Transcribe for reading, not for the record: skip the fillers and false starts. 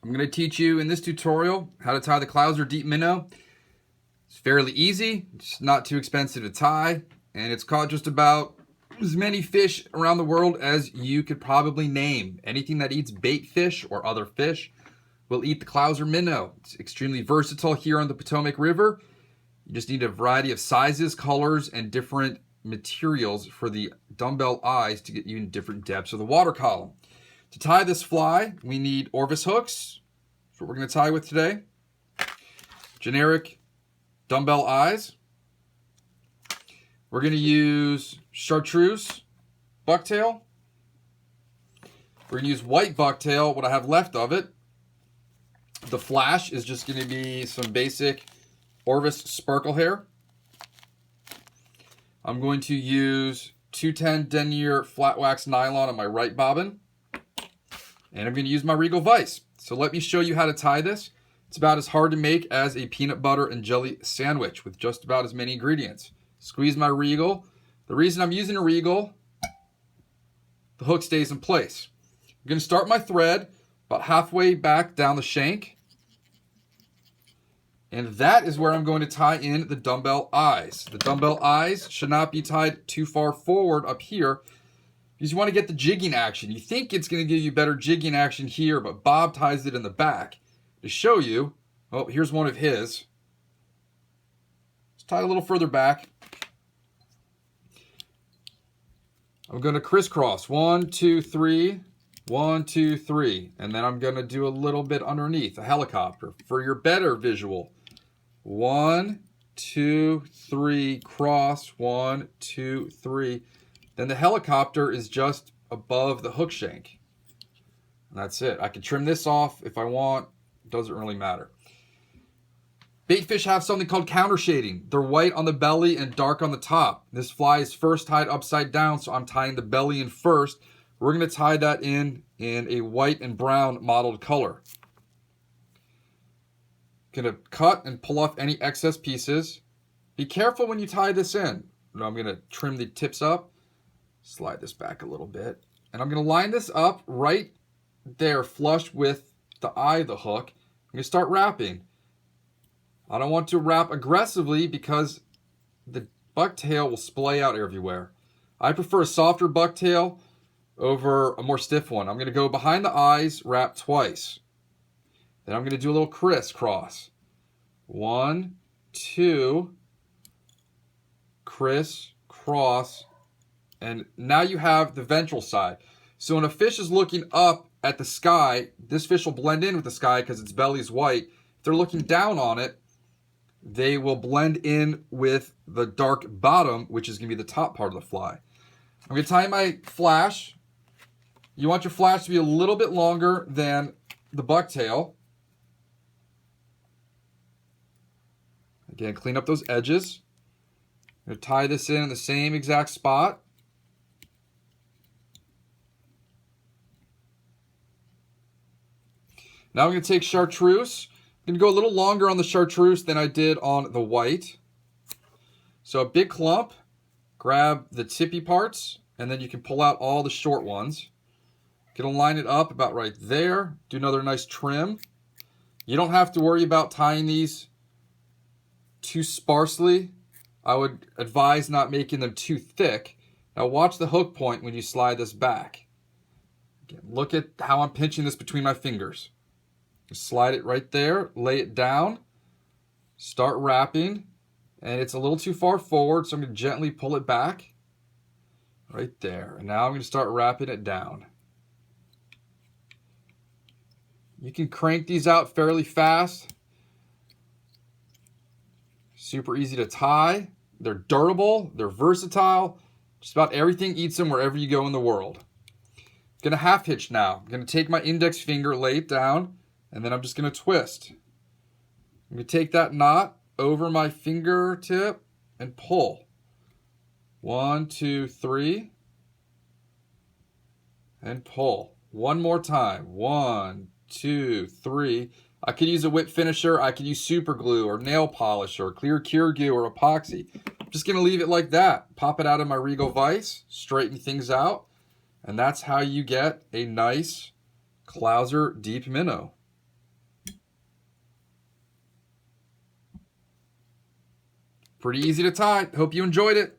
I'm going to teach you in this tutorial how to tie the Clouser deep minnow. It's fairly easy, it's not too expensive to tie, and it's caught just about as many fish around the world as you could probably name. Anything that eats bait fish or other fish will eat the Clouser minnow. It's extremely versatile here on the Potomac River. You just need a variety of sizes, colors, and different materials for the dumbbell eyes to get you in different depths of the water column. To tie this fly, we need Orvis hooks. That's what we're going to tie with today. Generic dumbbell eyes. We're going to use chartreuse bucktail. We're going to use white bucktail, what I have left of it. The flash is just going to be some basic Orvis sparkle hair. I'm going to use 210 denier flat wax nylon on my right bobbin. And I'm going to use my Regal vise. So let me show you how to tie this. It's about as hard to make as a peanut butter and jelly sandwich with just about as many ingredients. Squeeze my Regal. The reason I'm using a Regal, the hook stays in place. I'm going to start my thread about halfway back down the shank. And that is where I'm going to tie in the dumbbell eyes. The dumbbell eyes should not be tied too far forward up here because you want to get the jigging action. You think it's going to give you better jigging action here, but Bob ties it in the back. To show you, oh, here's one of his. Let's tie a little further back. I'm going to crisscross 1, 2, 3, 1, 2, 3, and then I'm going to do a little bit underneath, a helicopter for your better visual. 1, 2, 3, cross, 1, 2, 3. Then the helicopter is just above the hook shank. And that's it. I can trim this off if I want. It doesn't really matter. Bait fish have something called counter shading. They're white on the belly and dark on the top. This fly is first tied upside down, so I'm tying the belly in first. We're going to tie that in a white and brown mottled color. Going to cut and pull off any excess pieces. Be careful when you tie this in. I'm going to trim the tips up. Slide this back a little bit. And I'm going to line this up right there, flush with the eye of the hook. I'm going to start wrapping. I don't want to wrap aggressively because the bucktail will splay out everywhere. I prefer a softer bucktail over a more stiff one. I'm going to go behind the eyes, wrap twice. Then I'm going to do a little crisscross. 1, 2, crisscross. And now you have the ventral side. So when a fish is looking up at the sky, this fish will blend in with the sky because its belly is white. If they're looking down on it, they will blend in with the dark bottom, which is going to be the top part of the fly. I'm going to tie my flash. You want your flash to be a little bit longer than the bucktail. Again, clean up those edges. I'm going to tie this in the same exact spot. Now I'm going to take chartreuse. I'm going to go a little longer on the chartreuse than I did on the white. So a big clump, grab the tippy parts, and then you can pull out all the short ones. Going to line it up about right there. Do another nice trim. You don't have to worry about tying these too sparsely. I would advise not making them too thick. Now watch the hook point when you slide this back. Again, look at how I'm pinching this between my fingers. Slide it right there, lay it down, start wrapping, and it's a little too far forward, so I'm going to gently pull it back right there. And now I'm going to start wrapping it down. You can crank these out fairly fast. Super easy to tie. They're durable, they're versatile. Just about everything eats them wherever you go in the world. I'm going to half hitch now. I'm going to take my index finger, lay it down, and then I'm just going to twist. I'm going to take that knot over my fingertip and pull. 1, 2, 3. And pull. One more time. 1, 2, 3. I could use a whip finisher. I could use super glue or nail polish or clear cure glue or epoxy. I'm just going to leave it like that. Pop it out of my Regal vise. Straighten things out. And that's how you get a nice Clouser deep minnow. Pretty easy to tie. Hope you enjoyed it.